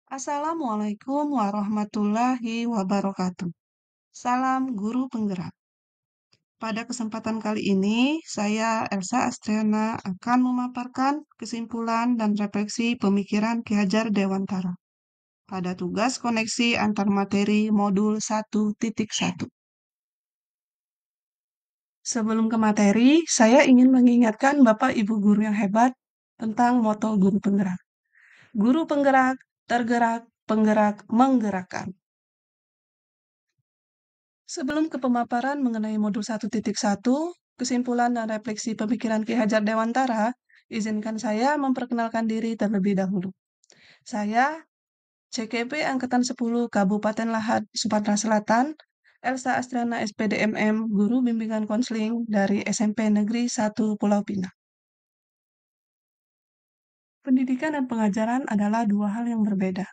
Assalamualaikum warahmatullahi wabarakatuh. Salam guru penggerak. Pada kesempatan kali ini, saya Elsa Astriana akan memaparkan kesimpulan dan refleksi pemikiran Ki Hajar Dewantara pada tugas koneksi antar materi modul 1.1. Sebelum ke materi, saya ingin mengingatkan Bapak Ibu guru yang hebat tentang moto guru penggerak. Guru penggerak, tergerak, penggerak, menggerakkan. Sebelum ke pemaparan mengenai modul 1.1, kesimpulan dan refleksi pemikiran Ki Hajar Dewantara, izinkan saya memperkenalkan diri terlebih dahulu. Saya CKP Angkatan 10 Kabupaten Lahad, Sumatera Selatan, Elsa Astriana SPD MM, Guru Bimbingan Konseling dari SMP Negeri 1 Pulau Pinang. Pendidikan dan pengajaran adalah dua hal yang berbeda.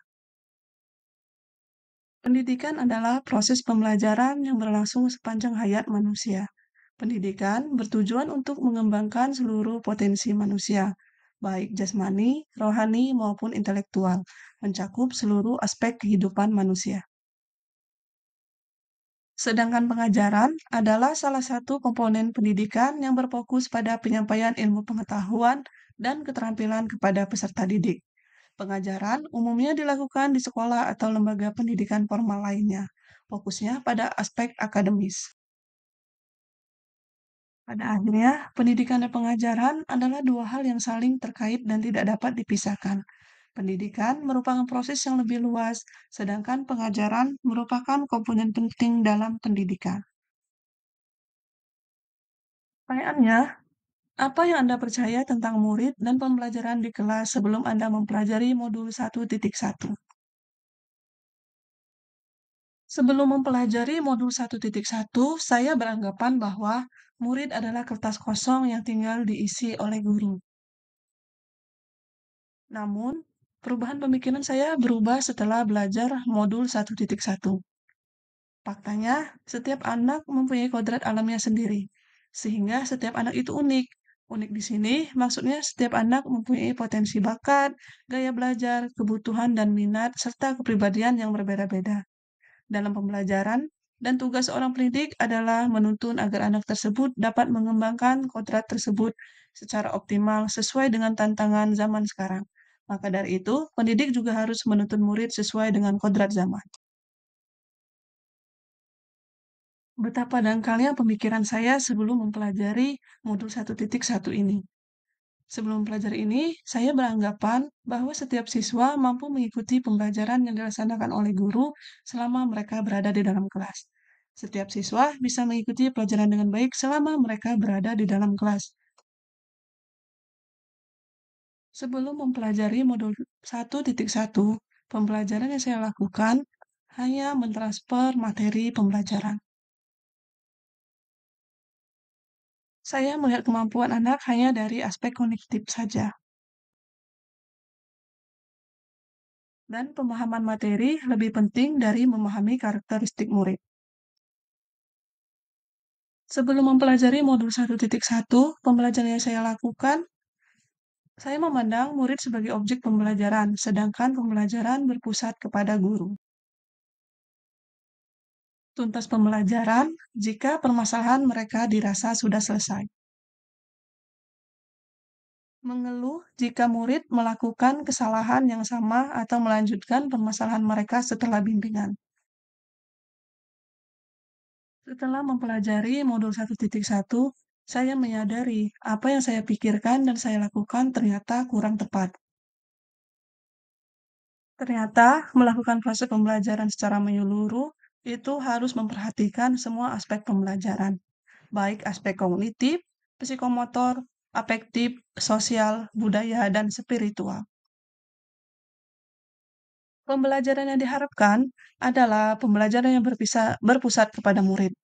Pendidikan adalah proses pembelajaran yang berlangsung sepanjang hayat manusia. Pendidikan bertujuan untuk mengembangkan seluruh potensi manusia, baik jasmani, rohani, maupun intelektual, mencakup seluruh aspek kehidupan manusia. Sedangkan pengajaran adalah salah satu komponen pendidikan yang berfokus pada penyampaian ilmu pengetahuan dan keterampilan kepada peserta didik. Pengajaran umumnya dilakukan di sekolah atau lembaga pendidikan formal lainnya, fokusnya pada aspek akademis. Pada akhirnya, pendidikan dan pengajaran adalah dua hal yang saling terkait dan tidak dapat dipisahkan. Pendidikan merupakan proses yang lebih luas, sedangkan pengajaran merupakan komponen penting dalam pendidikan. Pertanyaannya, apa yang Anda percaya tentang murid dan pembelajaran di kelas sebelum Anda mempelajari modul 1.1? Sebelum mempelajari modul 1.1, saya beranggapan bahwa murid adalah kertas kosong yang tinggal diisi oleh guru. Namun, perubahan pemikiran saya berubah setelah belajar modul 1.1. Faktanya, setiap anak mempunyai kodrat alamnya sendiri, sehingga setiap anak itu unik. Unik di sini maksudnya setiap anak mempunyai potensi bakat, gaya belajar, kebutuhan dan minat, serta kepribadian yang berbeda-beda. Dalam pembelajaran, dan tugas seorang pendidik adalah menuntun agar anak tersebut dapat mengembangkan kodrat tersebut secara optimal sesuai dengan tantangan zaman sekarang. Maka dari itu, pendidik juga harus menuntun murid sesuai dengan kodrat zaman. Betapa dangkalnya pemikiran saya sebelum mempelajari modul 1.1 ini. Sebelum mempelajari ini, saya beranggapan bahwa setiap siswa mampu mengikuti pembelajaran yang dilaksanakan oleh guru selama mereka berada di dalam kelas. Setiap siswa bisa mengikuti pelajaran dengan baik selama mereka berada di dalam kelas. Sebelum mempelajari modul 1.1, pembelajaran yang saya lakukan hanya mentransfer materi pembelajaran. Saya melihat kemampuan anak hanya dari aspek kognitif saja. Dan pemahaman materi lebih penting dari memahami karakteristik murid. Sebelum mempelajari modul 1.1, pembelajaran yang saya lakukan, saya memandang murid sebagai objek pembelajaran, sedangkan pembelajaran berpusat kepada guru. Tuntas pembelajaran jika permasalahan mereka dirasa sudah selesai. Mengeluh jika murid melakukan kesalahan yang sama atau melanjutkan permasalahan mereka setelah bimbingan. Setelah mempelajari modul 1.1, saya menyadari apa yang saya pikirkan dan saya lakukan ternyata kurang tepat. Ternyata melakukan proses pembelajaran secara menyeluruh itu harus memperhatikan semua aspek pembelajaran, baik aspek kognitif, psikomotor, afektif, sosial, budaya, dan spiritual. Pembelajaran yang diharapkan adalah pembelajaran yang berpusat kepada murid.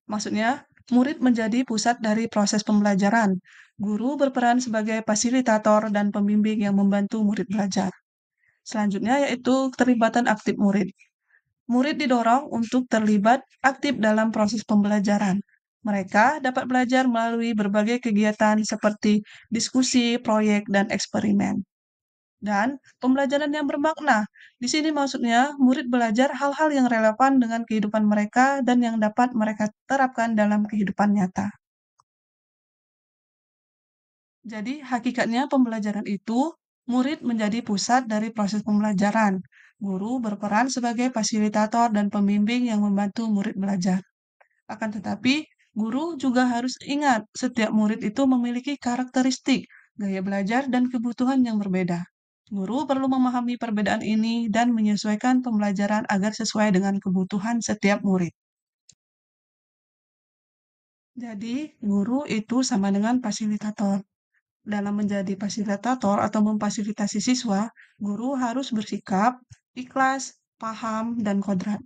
Maksudnya, murid menjadi pusat dari proses pembelajaran. Guru berperan sebagai fasilitator dan pembimbing yang membantu murid belajar. Selanjutnya yaitu keterlibatan aktif murid. Murid didorong untuk terlibat aktif dalam proses pembelajaran. Mereka dapat belajar melalui berbagai kegiatan seperti diskusi, proyek, dan eksperimen. Dan pembelajaran yang bermakna. Di sini maksudnya murid belajar hal-hal yang relevan dengan kehidupan mereka dan yang dapat mereka terapkan dalam kehidupan nyata. Jadi, hakikatnya pembelajaran itu, murid menjadi pusat dari proses pembelajaran. Guru berperan sebagai fasilitator dan pembimbing yang membantu murid belajar. Akan tetapi, guru juga harus ingat setiap murid itu memiliki karakteristik, gaya belajar, dan kebutuhan yang berbeda. Guru perlu memahami perbedaan ini dan menyesuaikan pembelajaran agar sesuai dengan kebutuhan setiap murid. Jadi, guru itu sama dengan fasilitator. Dalam menjadi fasilitator atau memfasilitasi siswa, guru harus bersikap ikhlas, paham, dan kodrat.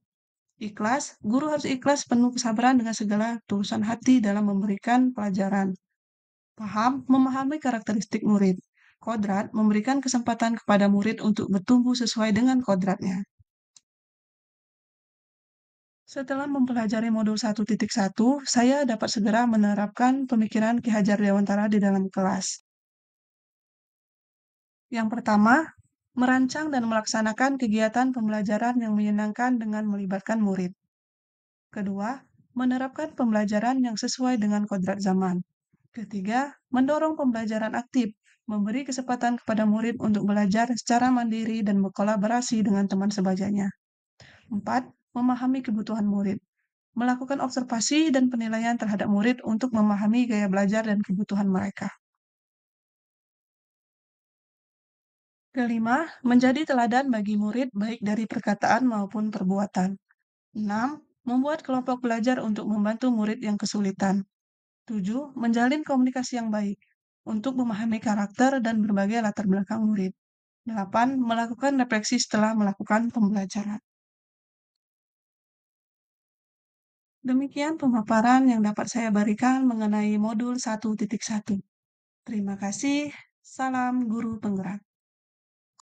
Ikhlas, guru harus ikhlas penuh kesabaran dengan segala tulusan hati dalam memberikan pelajaran. Paham, memahami karakteristik murid. Kodrat, memberikan kesempatan kepada murid untuk bertumbuh sesuai dengan kodratnya. Setelah mempelajari modul 1.1, saya dapat segera menerapkan pemikiran Ki Hajar Dewantara di dalam kelas. Yang pertama, merancang dan melaksanakan kegiatan pembelajaran yang menyenangkan dengan melibatkan murid. Kedua, menerapkan pembelajaran yang sesuai dengan kodrat zaman. Ketiga, mendorong pembelajaran aktif, memberi kesempatan kepada murid untuk belajar secara mandiri dan berkolaborasi dengan teman sebajanya. Empat, memahami kebutuhan murid. Melakukan observasi dan penilaian terhadap murid untuk memahami gaya belajar dan kebutuhan mereka. Kelima, menjadi teladan bagi murid baik dari perkataan maupun perbuatan. 6. Membuat kelompok belajar untuk membantu murid yang kesulitan. 7. Menjalin komunikasi yang baik untuk memahami karakter dan berbagai latar belakang murid. 8. Melakukan refleksi setelah melakukan pembelajaran. Demikian pemaparan yang dapat saya berikan mengenai modul 1.1. Terima kasih. Salam guru penggerak.